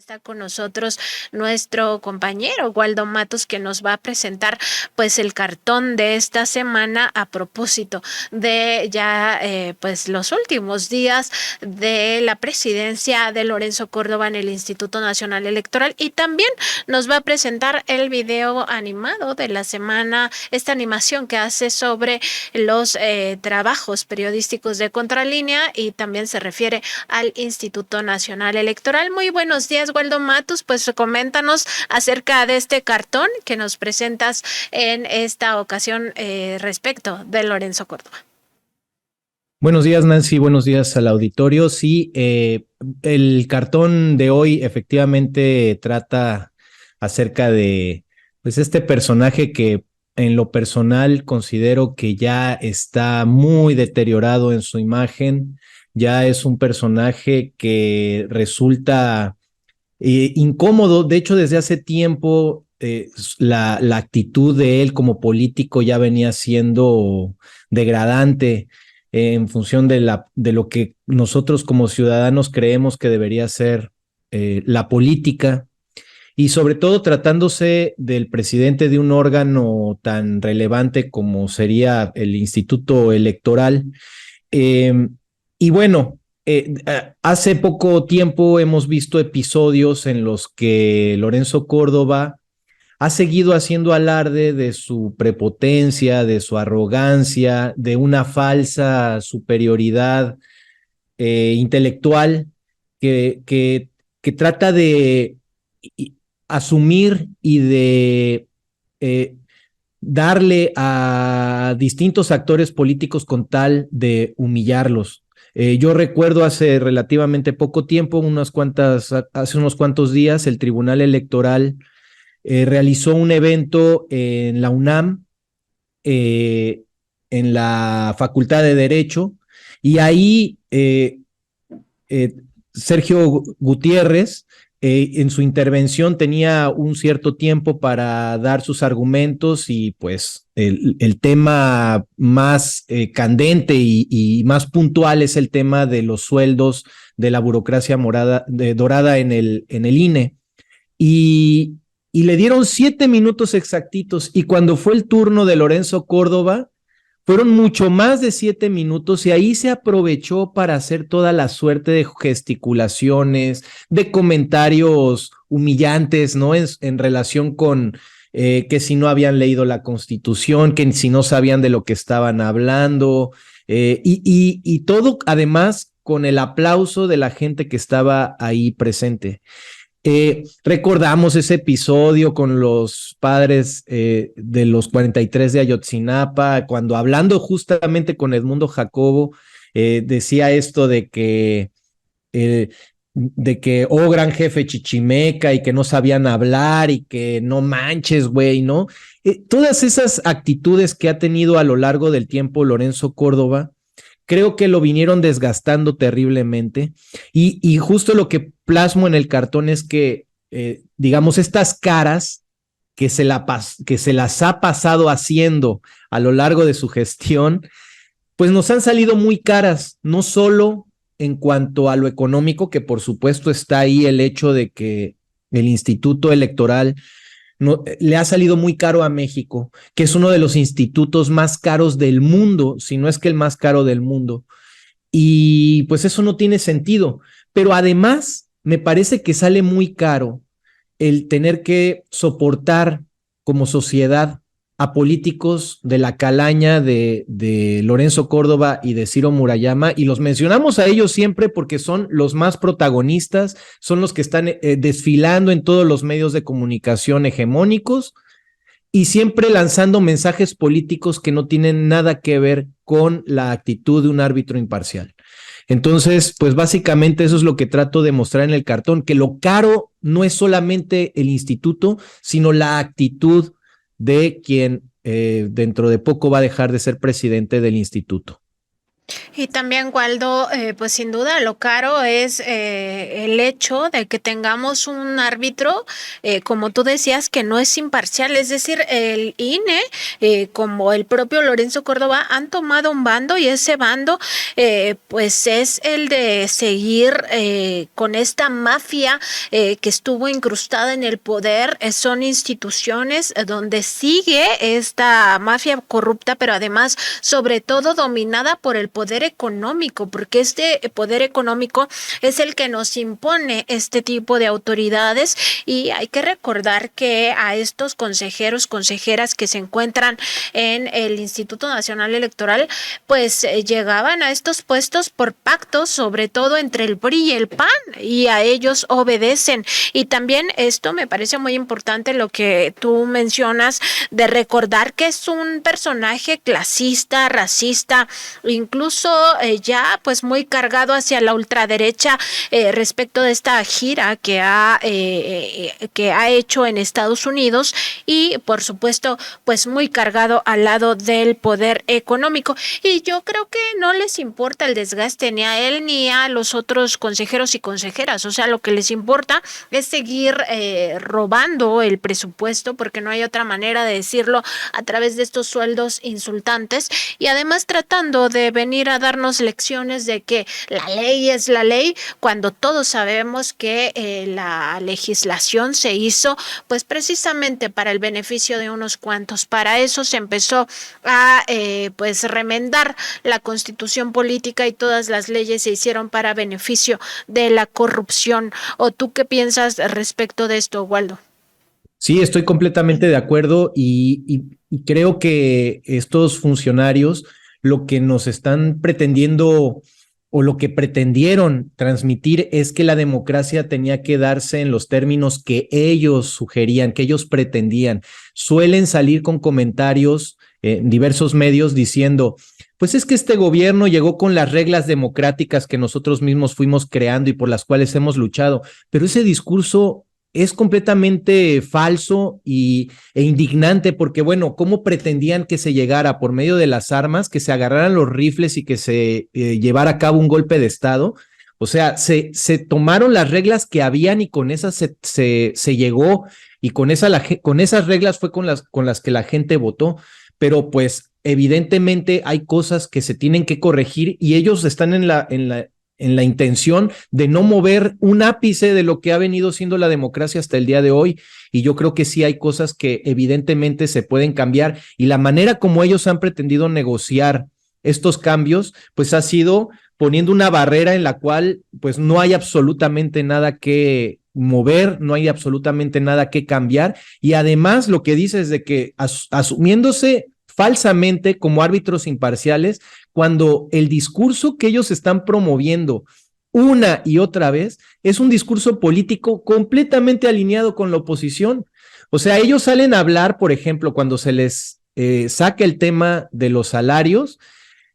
Está con nosotros nuestro compañero Waldo Matos, que nos va a presentar pues el cartón de esta semana a propósito de ya pues los últimos días de la presidencia de Lorenzo Córdoba en el Instituto Nacional Electoral, y también nos va a presentar el video animado de la semana, esta animación que hace sobre los trabajos periodísticos de Contralínea, y también se refiere al Instituto Nacional Electoral. Muy buenos días, Waldo Matos, pues coméntanos acerca de este cartón que nos presentas en esta ocasión respecto de Lorenzo Córdoba. Buenos días, Nancy, buenos días al auditorio. Sí, el cartón de hoy efectivamente trata acerca de pues este personaje que en lo personal considero que ya está muy deteriorado en su imagen. Ya es un personaje que resulta incómodo. De hecho, desde hace tiempo la actitud de él como político ya venía siendo degradante en función de lo que nosotros como ciudadanos creemos que debería ser la política, y sobre todo tratándose del presidente de un órgano tan relevante como sería el Instituto Electoral. Eh, y bueno, hace poco tiempo hemos visto episodios en los que Lorenzo Córdoba ha seguido haciendo alarde de su prepotencia, de su arrogancia, de una falsa superioridad intelectual que trata de asumir y de eh, darle a distintos actores políticos con tal de humillarlos. Yo recuerdo hace relativamente poco tiempo, hace unos cuantos días, el Tribunal Electoral realizó un evento en la UNAM, en la Facultad de Derecho, y ahí eh, Sergio Gutiérrez, en su intervención tenía un cierto tiempo para dar sus argumentos, y pues el tema más candente y más puntual es el tema de los sueldos de la burocracia dorada en el INE. Y, y le dieron 7 minutos exactitos, y cuando fue el turno de Lorenzo Córdoba, fueron mucho más de 7 minutos, y ahí se aprovechó para hacer toda la suerte de gesticulaciones, de comentarios humillantes, ¿no? En relación con que si no habían leído la Constitución, que si no sabían de lo que estaban hablando, y todo además con el aplauso de la gente que estaba ahí presente. Recordamos ese episodio con los padres de los 43 de Ayotzinapa, cuando hablando justamente con Edmundo Jacobo, decía esto eh, de que, oh, gran jefe chichimeca, y que no sabían hablar, y que no manches, güey, ¿no? Todas esas actitudes que ha tenido a lo largo del tiempo Lorenzo Córdoba, creo que lo vinieron desgastando terriblemente, y justo lo que plasmo en el cartón es que, digamos, estas caras que se las ha pasado haciendo a lo largo de su gestión, pues nos han salido muy caras, no solo en cuanto a lo económico, que por supuesto está ahí el hecho de que el Instituto Electoral no, le ha salido muy caro a México, que es uno de los institutos más caros del mundo, si no es que el más caro del mundo. Y pues eso no tiene sentido. Pero además, me parece que sale muy caro el tener que soportar como sociedad a políticos de la calaña de Lorenzo Córdoba y de Ciro Murayama, y los mencionamos a ellos siempre porque son los más protagonistas, son los que están desfilando en todos los medios de comunicación hegemónicos, y siempre lanzando mensajes políticos que no tienen nada que ver con la actitud de un árbitro imparcial. Entonces, pues básicamente eso es lo que trato de mostrar en el cartón, que lo caro no es solamente el instituto, sino la actitud de quien dentro de poco va a dejar de ser presidente del instituto. Y también, Waldo, pues sin duda lo caro es el hecho de que tengamos un árbitro, como tú decías, que no es imparcial. Es decir, el INE, como el propio Lorenzo Córdoba, han tomado un bando y ese bando, pues es el de seguir con esta mafia que estuvo incrustada en el poder. Son instituciones donde sigue esta mafia corrupta, pero además, sobre todo, dominada por el poder económico, porque este poder económico es el que nos impone este tipo de autoridades. Y hay que recordar que a estos consejeros, consejeras que se encuentran en el Instituto Nacional Electoral, pues llegaban a estos puestos por pactos, sobre todo entre el PRI y el PAN, y a ellos obedecen. Y también esto me parece muy importante lo que tú mencionas, de recordar que es un personaje clasista, racista, incluso ya pues muy cargado hacia la ultraderecha, respecto de esta gira que ha hecho en Estados Unidos, y por supuesto pues muy cargado al lado del poder económico. Y yo creo que no les importa el desgaste ni a él ni a los otros consejeros y consejeras. O sea, lo que les importa es seguir robando el presupuesto, porque no hay otra manera de decirlo, a través de estos sueldos insultantes, y además tratando de venir a darnos lecciones de que la ley es la ley, cuando todos sabemos que la legislación se hizo pues precisamente para el beneficio de unos cuantos. Para eso se empezó a pues remendar la constitución política, y todas las leyes se hicieron para beneficio de la corrupción. ¿O tú qué piensas respecto de esto, Waldo? Sí, estoy completamente de acuerdo y creo que estos funcionarios lo que nos están pretendiendo o lo que pretendieron transmitir es que la democracia tenía que darse en los términos que ellos sugerían, que ellos pretendían. Suelen salir con comentarios en diversos medios diciendo, pues es que este gobierno llegó con las reglas democráticas que nosotros mismos fuimos creando y por las cuales hemos luchado, pero ese discurso es completamente falso e indignante porque, bueno, ¿cómo pretendían que se llegara por medio de las armas, que se agarraran los rifles y que se llevara a cabo un golpe de Estado? O sea, se tomaron las reglas que habían y con esas se llegó y con esas reglas fue con las que la gente votó, pero pues evidentemente hay cosas que se tienen que corregir y ellos están en la intención de no mover un ápice de lo que ha venido siendo la democracia hasta el día de hoy. Y yo creo que sí hay cosas que evidentemente se pueden cambiar y la manera como ellos han pretendido negociar estos cambios, pues ha sido poniendo una barrera en la cual pues no hay absolutamente nada que mover, no hay absolutamente nada que cambiar. Y además lo que dice es de que asumiéndose falsamente como árbitros imparciales, cuando el discurso que ellos están promoviendo una y otra vez es un discurso político completamente alineado con la oposición. O sea, ellos salen a hablar, por ejemplo, cuando se les saca el tema de los salarios,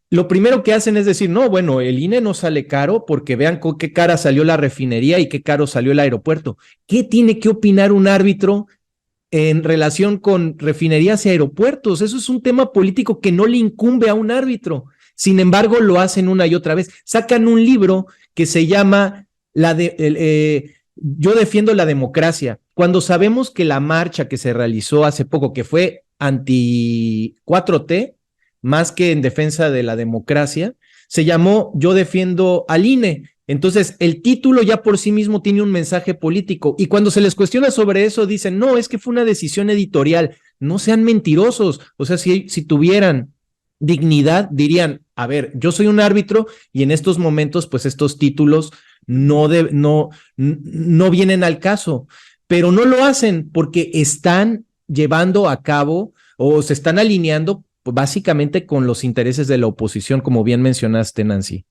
lo primero que hacen es decir, no, bueno, el INE no sale caro porque vean con qué cara salió la refinería y qué caro salió el aeropuerto. ¿Qué tiene que opinar un árbitro en relación con refinerías y aeropuertos? Eso es un tema político que no le incumbe a un árbitro. Sin embargo, lo hacen una y otra vez. Sacan un libro que se llama Yo defiendo la democracia, cuando sabemos que la marcha que se realizó hace poco, que fue anti 4T, más que en defensa de la democracia, se llamó Yo defiendo al INE. Entonces, el título ya por sí mismo tiene un mensaje político y cuando se les cuestiona sobre eso, dicen, no, es que fue una decisión editorial. No sean mentirosos. O sea, si tuvieran dignidad, dirían, a ver, yo soy un árbitro y en estos momentos, pues estos títulos no vienen al caso, pero no lo hacen porque están llevando a cabo o se están alineando básicamente con los intereses de la oposición, como bien mencionaste, Nancy.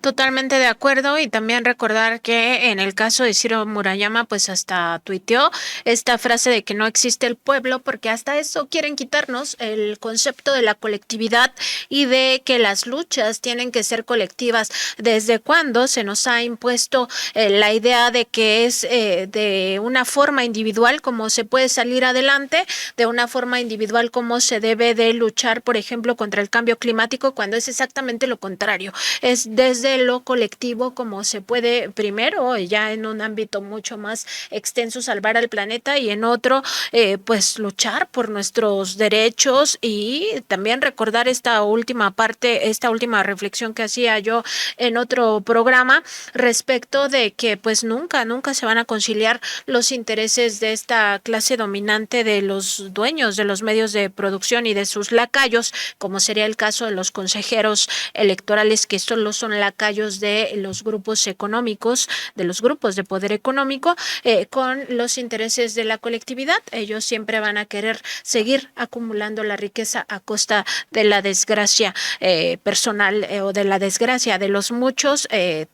Totalmente de acuerdo, y también recordar que en el caso de Ciro Murayama pues hasta tuiteó esta frase de que no existe el pueblo, porque hasta eso quieren quitarnos el concepto de la colectividad y de que las luchas tienen que ser colectivas. ¿Desde cuándo se nos ha impuesto la idea de que es de una forma individual como se puede salir adelante, de una forma individual como se debe de luchar, por ejemplo, contra el cambio climático, cuando es exactamente lo contrario? Es desde lo colectivo como se puede, primero, ya en un ámbito mucho más extenso, salvar al planeta, y en otro, pues luchar por nuestros derechos, y también recordar esta última parte, esta última reflexión que hacía yo en otro programa respecto de que pues nunca se van a conciliar los intereses de esta clase dominante, de los dueños de los medios de producción y de sus lacayos, como sería el caso de los consejeros electorales, que solo son lacayos de los grupos económicos, de los grupos de poder económico, con los intereses de la colectividad. Ellos siempre van a querer seguir acumulando la riqueza a costa de la desgracia personal, o de la desgracia de los muchos,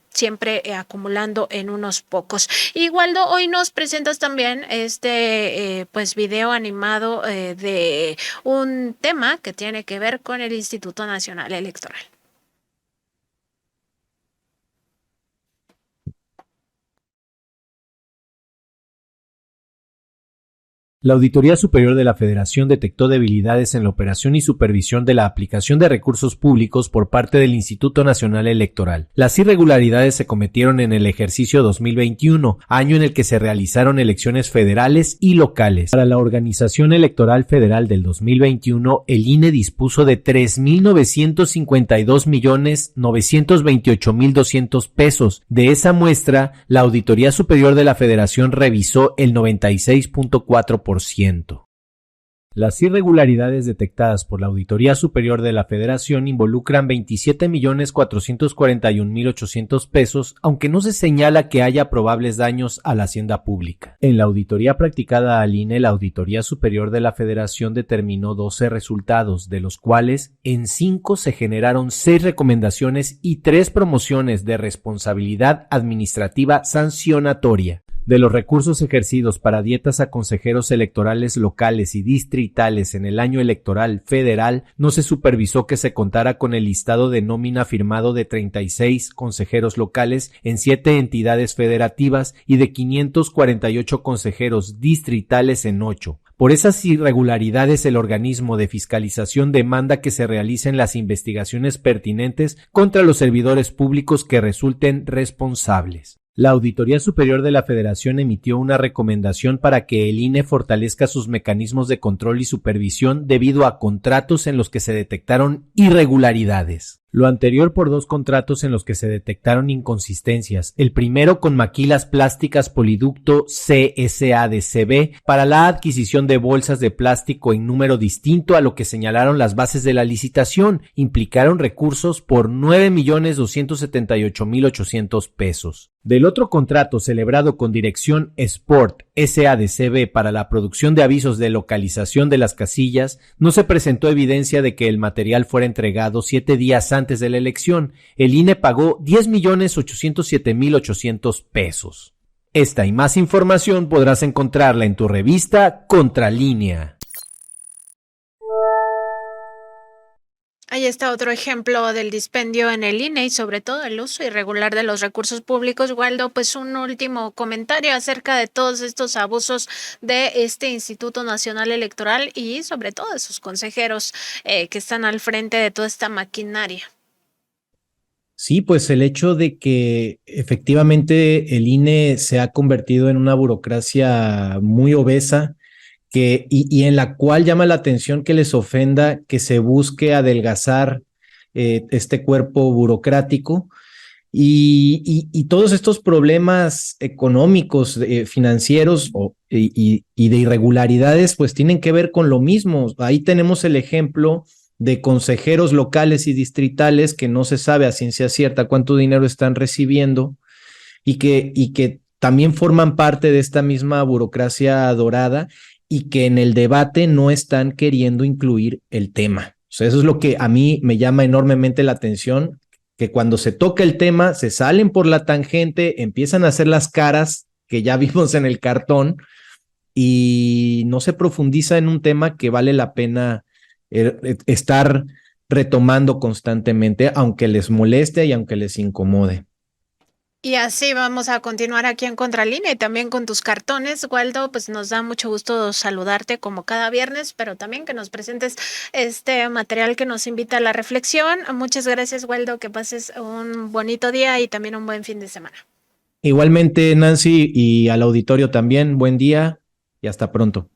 siempre acumulando en unos pocos. Y Waldo, hoy nos presentas también este pues video animado de un tema que tiene que ver con el Instituto Nacional Electoral. La Auditoría Superior de la Federación detectó debilidades en la operación y supervisión de la aplicación de recursos públicos por parte del Instituto Nacional Electoral. Las irregularidades se cometieron en el ejercicio 2021, año en el que se realizaron elecciones federales y locales. Para la organización electoral federal del 2021, el INE dispuso de 3,952,928,200 pesos. De esa muestra, la Auditoría Superior de la Federación revisó el 96.4%. Las irregularidades detectadas por la Auditoría Superior de la Federación involucran 27,441,800 pesos, aunque no se señala que haya probables daños a la hacienda pública. En la auditoría practicada al INE, la Auditoría Superior de la Federación determinó 12 resultados, de los cuales en 5 se generaron 6 recomendaciones y 3 promociones de responsabilidad administrativa sancionatoria. De los recursos ejercidos para dietas a consejeros electorales locales y distritales en el año electoral federal, no se supervisó que se contara con el listado de nómina firmado de 36 consejeros locales en 7 entidades federativas y de 548 consejeros distritales en 8. Por esas irregularidades, el organismo de fiscalización demanda que se realicen las investigaciones pertinentes contra los servidores públicos que resulten responsables. La Auditoría Superior de la Federación emitió una recomendación para que el INE fortalezca sus mecanismos de control y supervisión debido a contratos en los que se detectaron irregularidades. Lo anterior por 2 contratos en los que se detectaron inconsistencias. El primero con Maquilas Plásticas Poliducto CSADCB para la adquisición de bolsas de plástico en número distinto a lo que señalaron las bases de la licitación. Implicaron recursos por 9,278,800 pesos. Del otro contrato celebrado con Dirección Sport SADCB para la producción de avisos de localización de las casillas, no se presentó evidencia de que el material fuera entregado 7 días antes de la elección. El INE pagó 10,807,800 pesos. Esta y más información podrás encontrarla en tu revista Contralínea. Ahí está otro ejemplo del dispendio en el INE y sobre todo el uso irregular de los recursos públicos. Waldo, pues un último comentario acerca de todos estos abusos de este Instituto Nacional Electoral y sobre todo de sus consejeros que están al frente de toda esta maquinaria. Sí, pues el hecho de que efectivamente el INE se ha convertido en una burocracia muy obesa, y en la cual llama la atención que les ofenda que se busque adelgazar este cuerpo burocrático, y todos estos problemas económicos, financieros y de irregularidades, pues tienen que ver con lo mismo. Ahí tenemos el ejemplo de consejeros locales y distritales que no se sabe a ciencia cierta cuánto dinero están recibiendo y que también forman parte de esta misma burocracia dorada, y que en el debate no están queriendo incluir el tema. O sea, eso es lo que a mí me llama enormemente la atención, que cuando se toca el tema se salen por la tangente, empiezan a hacer las caras que ya vimos en el cartón y no se profundiza en un tema que vale la pena estar retomando constantemente, aunque les moleste y aunque les incomode. Y así vamos a continuar aquí en Contralínea y también con tus cartones, Waldo, pues nos da mucho gusto saludarte como cada viernes, pero también que nos presentes este material que nos invita a la reflexión. Muchas gracias, Waldo, que pases un bonito día y también un buen fin de semana. Igualmente, Nancy, y al auditorio también, buen día y hasta pronto.